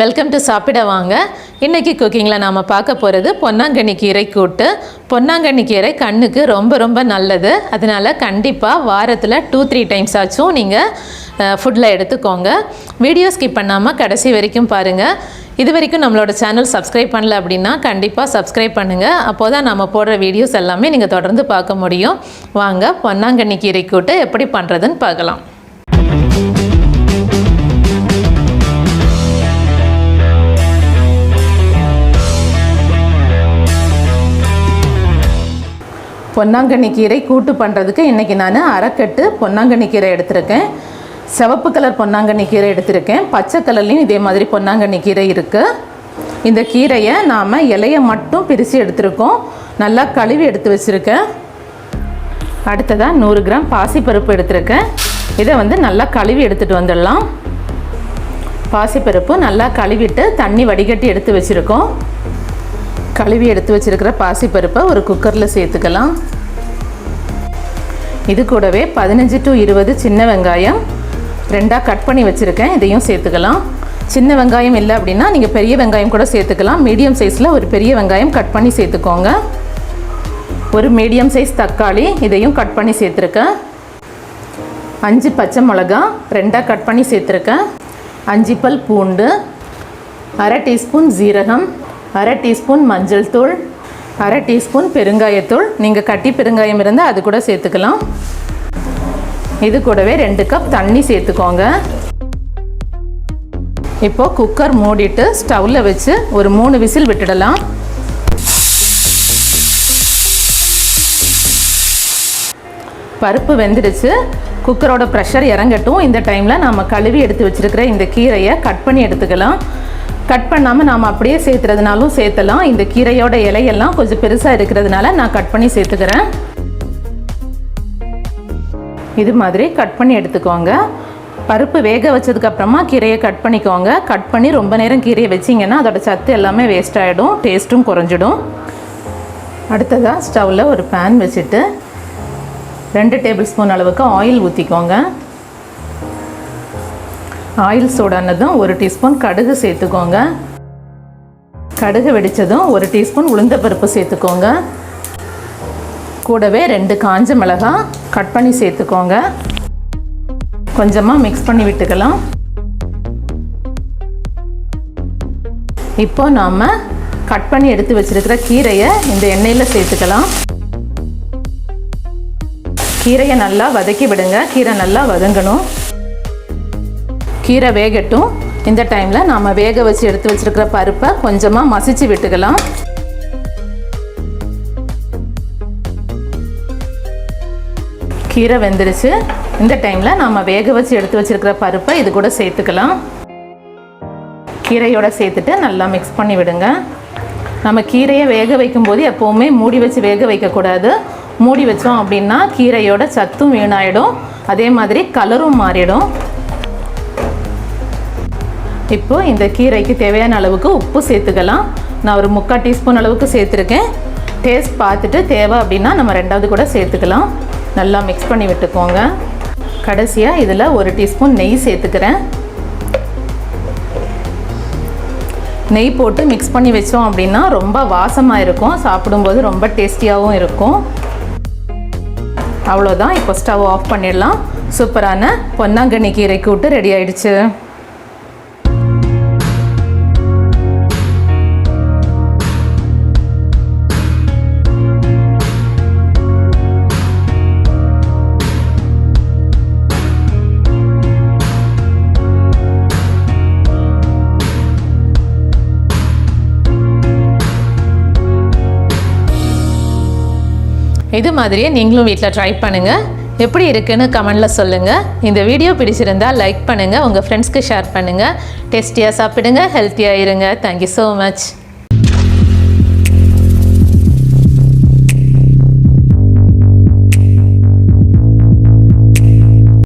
Welcome to சாப்பிட வாங்க. இன்றைக்கி குக்கிங்கில் நாம் பார்க்க போகிறது பொன்னாங்கண்ணி கீரை கூட்டு. பொன்னாங்கண்ணி கீரை கண்ணுக்கு ரொம்ப நல்லது. அதனால் கண்டிப்பாக வாரத்தில் 2-3 டைம்ஸ் ஆச்சும் நீங்கள் ஃபுட்டில் எடுத்துக்கோங்க. வீடியோ ஸ்கிப் பண்ணாமல் கடைசி வரைக்கும் பாருங்கள். இது வரைக்கும் நம்மளோட சேனல் சப்ஸ்கிரைப் பண்ணல அப்படின்னா கண்டிப்பாக சப்ஸ்கிரைப் பண்ணுங்கள். அப்போ தான் நம்ம போடுற வீடியோஸ் எல்லாமே நீங்கள் தொடர்ந்து பார்க்க முடியும். வாங்க பொன்னாங்கண்ணி கீரை கூட்டு எப்படி பண்ணுறதுன்னு பார்க்கலாம். பொன்னாங்கண்ணி கீரை கூட்டு பண்ணுறதுக்கு இன்றைக்கி நான் அரைக்கட்டு பொன்னாங்கண்ணி கீரை எடுத்திருக்கேன். சிவப்பு கலர் பொன்னாங்கண்ணி கீரை எடுத்திருக்கேன். பச்சை கலர்லேயும் இதே மாதிரி பொன்னாங்கண்ணி கீரை இருக்குது. இந்த கீரையை நாம் இலையை மட்டும் பிரித்து எடுத்துருக்கோம். நல்லா கழுவி எடுத்து வச்சுருக்கேன். அடுத்ததாக 100 கிராம் பாசிப்பருப்பு எடுத்திருக்கேன். இதை நல்லா கழுவி எடுத்துகிட்டு வந்துடலாம். பாசிப்பருப்பு நல்லா கழுவிட்டு தண்ணி வடிகட்டி எடுத்து வச்சுருக்கோம். கழுவி எடுத்து வச்சுருக்கிற பாசிப்பருப்பை ஒரு குக்கரில் சேர்த்துக்கலாம். இது கூடவே 15 to 20 சின்ன வெங்காயம் 2ஆக கட் பண்ணி வச்சுருக்கேன். இதையும் சேர்த்துக்கலாம். சின்ன வெங்காயம் இல்லை அப்படின்னா நீங்கள் பெரிய வெங்காயம் கூட சேர்த்துக்கலாம். மீடியம் சைஸில் ஒரு பெரிய வெங்காயம் கட் பண்ணி சேர்த்துக்கோங்க. ஒரு மீடியம் சைஸ் தக்காளி இதையும் கட் பண்ணி சேர்த்துருக்கேன். 5 பச்சை மிளகா 2ஆக கட் பண்ணி சேர்த்துருக்கேன். 5 பல் பூண்டு, 1/2 டீஸ்பூன் ஜீரகம், 1/2 டீஸ்பூன் மஞ்சள் தூள், 1/2 டீஸ்பூன் பெருங்காயத்தூள். நீங்கள் கட்டி பெருங்காயம் இருந்தால் அது கூட சேர்த்துக்கலாம். இது கூடவே 2 கப் தண்ணி சேர்த்துக்கோங்க. இப்போது குக்கர் மூடிட்டு ஸ்டவ்வில் வச்சு ஒரு 3 விசில் விட்டுடலாம். பருப்பு வெந்துடுச்சு. குக்கரோட ப்ரெஷர் இறங்கட்டும். இந்த டைமில் நம்ம கழுவி எடுத்து வச்சுருக்கிற இந்த கீரையை கட் பண்ணி எடுத்துக்கலாம். கட் பண்ணாமல் நாம் அப்படியே சேர்த்துறதுனாலும் சேர்த்தலாம். இந்த கீரையோட இலையெல்லாம் கொஞ்சம் பெருசாக இருக்கிறதுனால நான் கட் பண்ணி சேர்த்துக்கிறேன். இது மாதிரி கட் பண்ணி எடுத்துக்கோங்க. பருப்பு வேக வச்சதுக்கப்புறமா கீரையை கட் பண்ணிக்கோங்க. கட் பண்ணி ரொம்ப நேரம் கீரையை வச்சிங்கன்னா அதோட சத்து எல்லாமே வேஸ்ட் ஆகிடும், டேஸ்ட்டும் குறைஞ்சிடும். அடுத்ததாக ஸ்டவ்வில் ஒரு பேன் வச்சுட்டு 2 டேபிள் ஸ்பூன் அளவுக்கு ஆயில் ஊற்றிக்கோங்க. ஆயில் சூடானதும் 1 டீஸ்பூன் கடுகு சேர்த்துக்கோங்க. கடுகு வெடித்ததும் 1 டீஸ்பூன் உளுந்தப்பருப்பு சேர்த்துக்கோங்க. கூடவே 2 காஞ்ச மிளகாய் கட் பண்ணி சேர்த்துக்கோங்க. கொஞ்சமாக மிக்ஸ் பண்ணி விட்டுக்கலாம். இப்போ நாம் கட் பண்ணி எடுத்து வச்சிருக்கிற கீரையை இந்த எண்ணெயில் சேர்த்துக்கலாம். கீரையை நல்லா வதக்கி விடுங்க. கீரை நல்லா வதங்கணும். கீரை வேகட்டும். இந்த டைமில் நாம் வேக வச்சு எடுத்து வச்சுருக்கிற பருப்பை கொஞ்சமாக மசிச்சு விட்டுக்கலாம். கீரை வெந்துருச்சு. இந்த டைமில் நாம் வேக வச்சு எடுத்து வச்சுருக்கிற பருப்பை இது கூட சேர்த்துக்கலாம். கீரையோடு சேர்த்துட்டு நல்லா மிக்ஸ் பண்ணி விடுங்க. நம்ம கீரையை வேக வைக்கும்போது எப்போவுமே மூடி வச்சு வேக வைக்கக்கூடாது. மூடி வச்சோம் அப்படின்னா கீரையோட சத்தும் வீணாயிடும், அதே மாதிரி கலரும் மாறிடும். இப்போது இந்த கீரைக்கு தேவையான அளவுக்கு உப்பு சேர்த்துக்கலாம். நான் ஒரு 3/4 டீஸ்பூன் அளவுக்கு சேர்த்துருக்கேன். டேஸ்ட் பார்த்துட்டு தேவை அப்படின்னா நம்ம 2வது கூட சேர்த்துக்கலாம். நல்லா மிக்ஸ் பண்ணி விட்டுக்கோங்க. கடைசியாக இதில் 1 டீஸ்பூன் நெய் சேர்த்துக்கிறேன். நெய் போட்டு மிக்ஸ் பண்ணி வச்சோம் அப்படின்னா ரொம்ப வாசமாக இருக்கும், சாப்பிடும்போது ரொம்ப டேஸ்டியாகவும் இருக்கும். அவ்வளோதான். இப்போ ஸ்டவ் ஆஃப் பண்ணிடலாம். சூப்பரான பொன்னாங்கண்ணி கீரை கூட்டு ரெடி ஆயிடுச்சு. இது மாதிரியே நீங்களும் வீட்டில் ட்ரை பண்ணுங்கள். எப்படி இருக்குன்னு கமெண்டில் சொல்லுங்கள். இந்த வீடியோ பிடிச்சிருந்தால் லைக் பண்ணுங்கள், உங்கள் ஃப்ரெண்ட்ஸ்க்கு ஷேர் பண்ணுங்கள். டேஸ்டியாக சாப்பிடுங்க, ஹெல்த்தியாக இருங்க. Thank you so much.